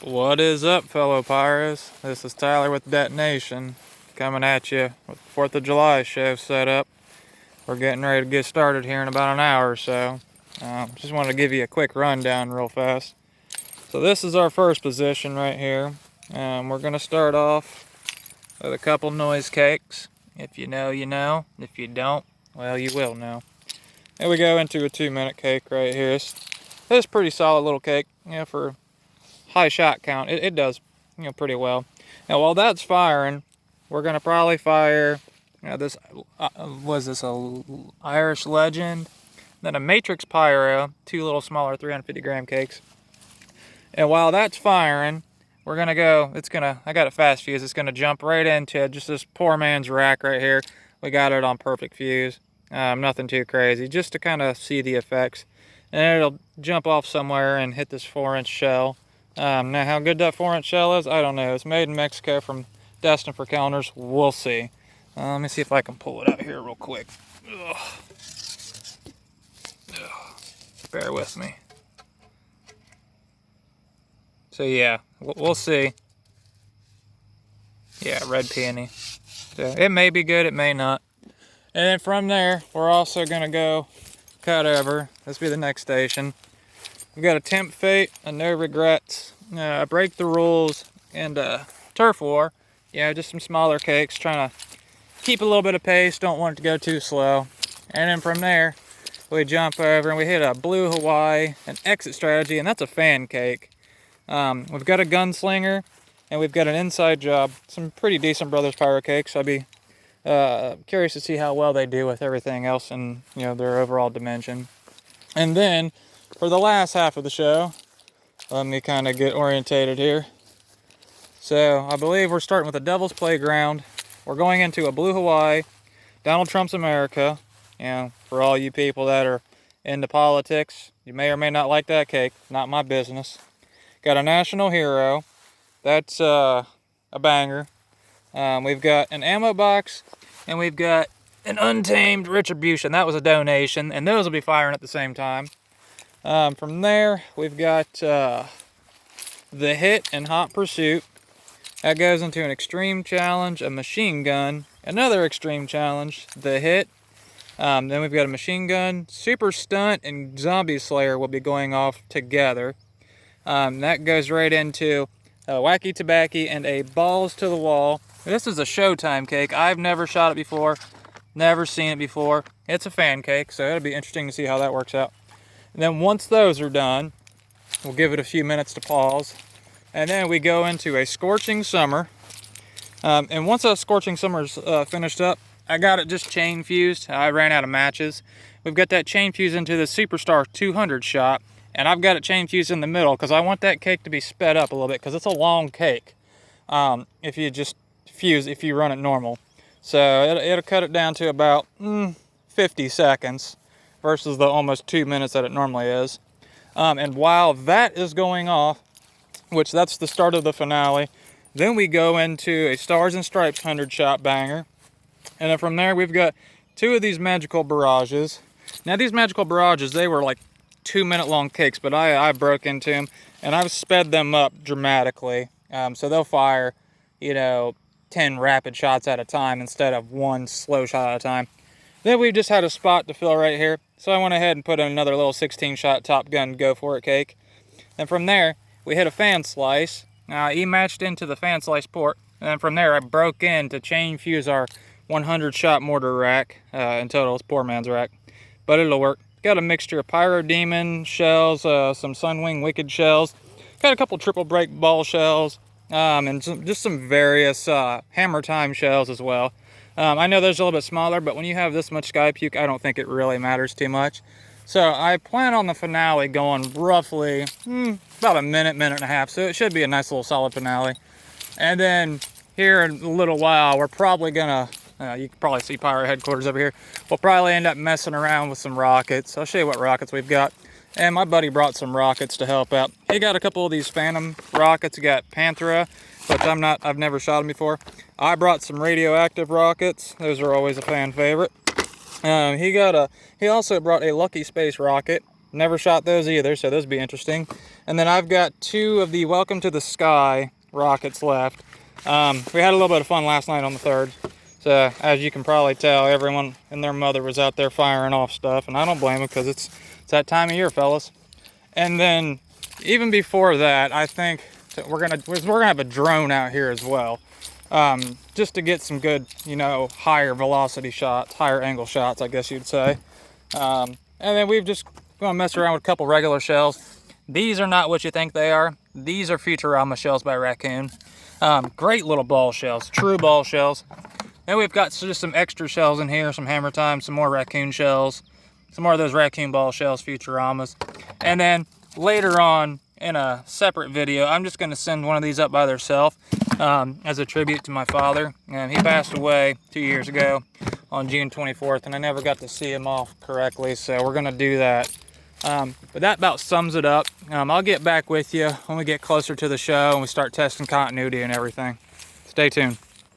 What is up, fellow pyros? This is Tyler with Detonation, coming at you with the 4th of July show set up. We're getting ready to get started here in about an hour or so. Just wanted to give you a quick rundown real fast. So this is our first position right here. We're going to start off with a couple noise cakes. If you know, you know. If you don't, well, you will know. And we go into a 2-minute cake right here. It's pretty solid little cake, for high shot count. It does, pretty well. Now while that's firing, we're gonna probably fire, this was this a Irish Legend, then a Matrix Pyro, 2 little smaller 350 gram cakes. And while that's firing, we're gonna go. I got a fast fuse. It's gonna jump right into just this poor man's rack right here. We got it on perfect fuse. Nothing too crazy, just to kind of see the effects. And it'll jump off somewhere and hit this 4-inch shell. Now how good that 4-inch shell is, I don't know. It's made in Mexico from Destined for Calendars. We'll see. Let me see if I can pull it out here real quick. Ugh. Bear with me. So yeah, we'll see. Yeah, red peony. So it may be good, it may not. And then from there, we're also gonna go cut over. This will be the next station. We've got a Temp Fate, a No Regrets, a Break the Rules, and a Turf War. Just some smaller cakes, trying to keep a little bit of pace, don't want it to go too slow. And then from there, we jump over and we hit a Blue Hawaii, an Exit Strategy, and that's a fan cake. We've got a Gunslinger, and we've got an Inside Job. Some pretty decent Brothers Pyro cakes. I'd be curious to see how well they do with everything else and their overall dimension. And then for the last half of the show, let me kind of get orientated here. So I believe we're starting with a Devil's Playground. We're going into a Blue Hawaii, Donald Trump's America. For all you people that are into politics, you may or may not like that cake. Not my business. Got a National Hero. That's a banger. We've got an ammo box, and we've got an Untamed Retribution. That was a donation, and those will be firing at the same time. From there, we've got the Hit and Hot Pursuit. That goes into an Extreme Challenge, a Machine Gun, another Extreme Challenge, the Hit. Then we've got a Machine Gun, Super Stunt, and Zombie Slayer will be going off together. That goes right into a Wacky Tobacco and a Balls to the Wall. This is a Showtime cake. I've never shot it before, never seen it before. It's a fan cake, so it'll be interesting to see how that works out. And then once those are done, we'll give it a few minutes to pause. And then we go into a Scorching Summer. And once that Scorching Summer's finished up, I got it just chain fused. I ran out of matches. We've got that chain fused into the Superstar 200 shot. And I've got it chain fused in the middle because I want that cake to be sped up a little bit because it's a long cake. If you just fuse, if you run it normal. So it'll cut it down to about 50 seconds. Versus the almost 2 minutes that it normally is. And while that is going off, which that's the start of the finale, then we go into a Stars and Stripes 100 shot banger. And then from there we've got 2 of these Magical Barrages. Now these Magical Barrages, they were like 2-minute long cakes, but I broke into them and I've sped them up dramatically. So they'll fire, 10 rapid shots at a time instead of 1 slow shot at a time. Then we just had a spot to fill right here. So I went ahead and put in another little 16-shot Top Gun Go For It cake. And from there, we hit a Fan Slice. Now I E-matched into the Fan Slice port. And then from there, I broke in to chain fuse our 100-shot mortar rack. In total, it's poor man's rack. But it'll work. Got a mixture of Pyro Demon shells, some Sunwing Wicked shells. Got a couple triple break ball shells. And just some various Hammer Time shells as well. I know there's a little bit smaller, but when you have this much Sky Puke, I don't think it really matters too much. So I plan on the finale going roughly about a minute and a half. So it should be a nice little solid finale. And then here in a little while, we're probably gonna, you can probably see Pyro Headquarters over here. We'll probably end up messing around with some rockets. I'll show you what rockets we've got. And my buddy brought some rockets to help out. He got a couple of these Phantom rockets. He got Panthera, which I've never shot them before. I brought some radioactive rockets. Those are always a fan favorite. He also brought a Lucky Space rocket. Never shot those either, so those would be interesting. And then I've got 2 of the Welcome to the Sky rockets left. We had a little bit of fun last night on the 3rd. So as you can probably tell, everyone and their mother was out there firing off stuff, and I don't blame them because it's that time of year, fellas. And then even before that, I think we're gonna have a drone out here as well, just to get some good, you know, higher velocity shots, higher angle shots, I guess you'd say. And then we've just gonna mess around with a couple regular shells. These are not what you think they are. These are Futurama shells by Raccoon. Great little ball shells, true ball shells. And we've got just some extra shells in here, some Hammer Time, some more Raccoon shells, some more of those Raccoon ball shells, Futuramas. And then later on in a separate video, I'm just going to send one of these up by themselves as a tribute to my father. And he passed away 2 years ago on June 24th, and I never got to see him off correctly, so we're going to do that. But that about sums it up. I'll get back with you when we get closer to the show and we start testing continuity and everything. Stay tuned.